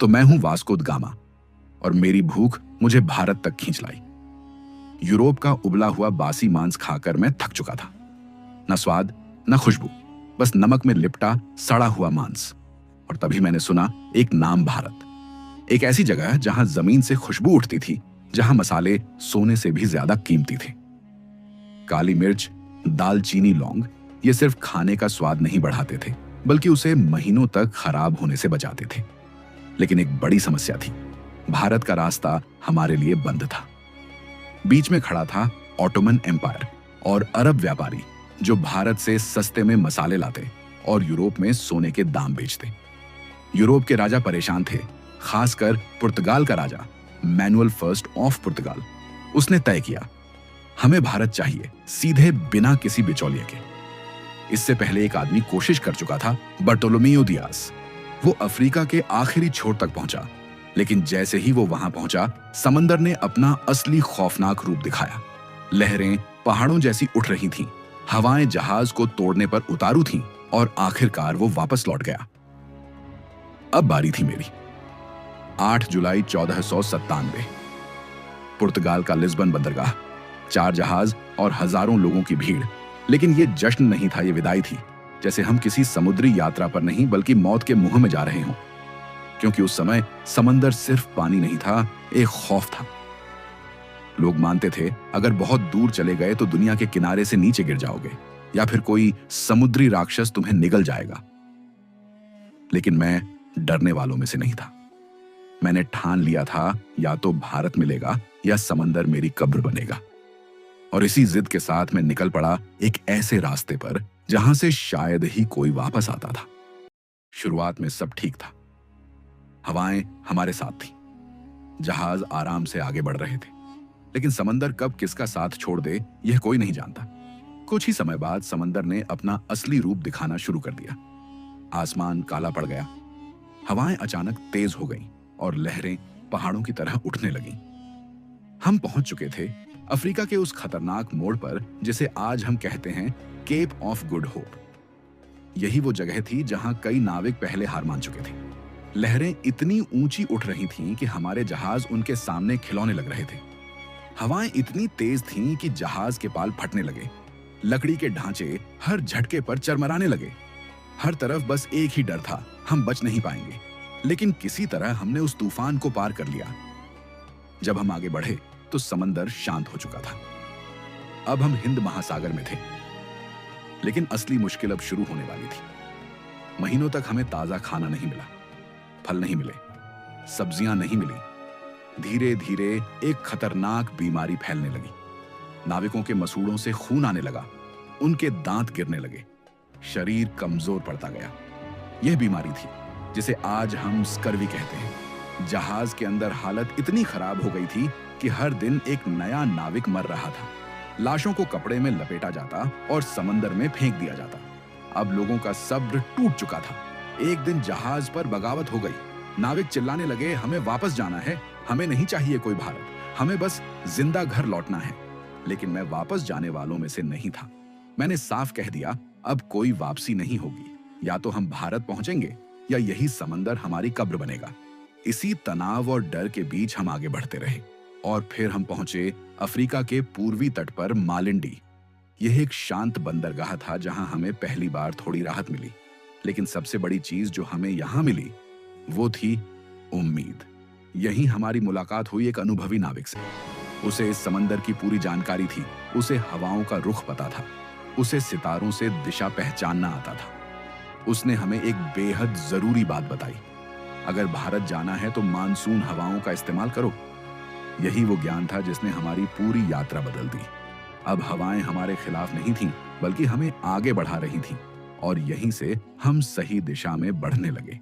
तो मैं हूं वास्को द गामा और मेरी भूख मुझे भारत तक खींच लाई। यूरोप का उबला हुआ बासी मांस खाकर मैं थक चुका था। न स्वाद न खुशबू, बस नमक में लिपटा सड़ा हुआ मांस। और तभी मैंने सुना एक नाम, भारत। एक ऐसी जगह जहां जमीन से खुशबू उठती थी, जहां मसाले सोने से भी ज्यादा कीमती थे। काली मिर्च, दालचीनी, लौंग ये सिर्फ खाने का स्वाद नहीं बढ़ाते थे, बल्कि उसे महीनों तक खराब होने से बचाते थे। लेकिन एक बड़ी समस्या थी, भारत का रास्ता हमारे लिए बंद था। बीच में खड़ा था ऑटोमन एम्पायर और अरब व्यापारी जो भारत से सस्ते में मसाले लाते और यूरोप में सोने के दाम बेचते। यूरोप के राजा परेशान थे, खासकर पुर्तगाल का राजा मैनुअल फर्स्ट ऑफ पुर्तगाल। उसने तय किया, हमें भारत चाहिए, सीधे बिना किसी बिचौलिए के। इससे पहले एक आदमी कोशिश कर चुका था, बर्टोलोमेओ दियास। वो अफ्रीका के आखिरी छोर तक पहुंचा, लेकिन जैसे ही वो वहां पहुंचा, समंदर ने अपना असली खौफनाक रूप दिखाया। लहरें पहाड़ों जैसी उठ रही थीं, हवाएं जहाज को तोड़ने पर उतारू थीं और आखिरकार वो वापस लौट गया। अब बारी थी मेरी। 8 जुलाई 1497, पुर्तगाल का लिस्बन बंदरगाह, 4 जहाज और हजारों लोगों की भीड़। लेकिन ये जश्न नहीं था, ये विदाई थी, जैसे हम किसी समुद्री यात्रा पर नहीं बल्कि मौत के मुंह में जा रहे हों। क्योंकि उस समय समंदर सिर्फ पानी नहीं था, एक खौफ था। लोग मानते थे, अगर बहुत दूर चले गए तो दुनिया के किनारे से नीचे गिर जाओगे या फिर कोई समुद्री राक्षस तुम्हें निगल जाएगा। लेकिन मैं डरने वालों में से नहीं था। मैंने ठान लिया था, या तो भारत मिलेगा या समंदर मेरी कब्र बनेगा। और इसी जिद के साथ मैं निकल पड़ा एक ऐसे रास्ते पर जहां से शायद ही कोई वापस आता था। शुरुआत में सब ठीक था, हवाएं हमारे साथ थी, जहाज आराम से आगे बढ़ रहे थे। लेकिन समंदर कब किसका साथ छोड़ दे, यह कोई नहीं जानता। कुछ ही समय बाद समंदर ने अपना असली रूप दिखाना शुरू कर दिया। आसमान काला पड़ गया, हवाएं अचानक तेज हो गईं और लहरें पहाड़ों की तरह उठने लगीं। हम पहुंच चुके थे अफ्रीका के उस खतरनाक मोड़ पर जिसे आज हम कहते हैं केप ऑफ गुड होप। यही वो जगह थी जहां कई नाविक पहले हार मान चुके थे। लहरें इतनी ऊंची उठ रही थीं कि हमारे जहाज उनके सामने खिलौने लग रहे थे। हवाएं इतनी तेज थीं कि जहाज के पाल फटने लगे। लकड़ी के ढांचे हर झटके पर चरमराने लगे। हर तरफ बस एक ही डर था, हम बच नहीं पाएंगे। लेकिन किसी तरह हमने उस तूफान को पार कर लिया। जब हम आगे बढ़े तो समंदर शांत हो चुका था। अब हम हिंद महासागर में थे। लेकिन असली मुश्किल अब शुरू होने वाली थी। महीनों तक हमें ताजा खाना नहीं मिला, फल नहीं मिले, सब्जियां नहीं मिली। धीरे धीरे एक खतरनाक बीमारी फैलने लगी। नाविकों के मसूड़ों से खून आने लगा, उनके दांत गिरने लगे, शरीर कमजोर पड़ता गया। यह बीमारी थी जिसे आज हम स्कर्वी कहते हैं। जहाज के अंदर हालत इतनी खराब हो गई थी कि हर दिन एक नया नाविक मर रहा था। लाशों को कपड़े में लपेटा जाता और समंदर में फेंक दिया जाता। अब लोगों का सब्र टूट चुका था। एक दिन जहाज पर बगावत हो गई। नाविक चिल्लाने लगे, हमें वापस जाना है, हमें नहीं चाहिए कोई भारत, हमें बस जिंदा घर लौटना है। लेकिन मैं वापस जाने वालों में से नहीं था। मैंने साफ कह दिया, अब कोई वापसी नहीं होगी। या तो हम भारत पहुंचेंगे या यही समंदर हमारी कब्र बनेगा। इसी तनाव और डर के बीच हम आगे बढ़ते रहे और फिर हम पहुंचे अफ्रीका के पूर्वी तट पर मालिंडी। यह एक शांत बंदरगाह था जहां हमें पहली बार थोड़ी राहत मिली। लेकिन सबसे बड़ी चीज जो हमें यहां मिली वो थी उम्मीद। यहीं हमारी मुलाकात हुई एक अनुभवी नाविक से। उसे इस समंदर की पूरी जानकारी थी, उसे हवाओं का रुख पता था, उसे सितारों से दिशा पहचानना आता था। उसने हमें एक बेहद जरूरी बात बताई, अगर भारत जाना है तो मानसून हवाओं का इस्तेमाल करो। यही वो ज्ञान था जिसने हमारी पूरी यात्रा बदल दी। अब हवाएं हमारे खिलाफ नहीं थीं, बल्कि हमें आगे बढ़ा रही थीं और यहीं से हम सही दिशा में बढ़ने लगे।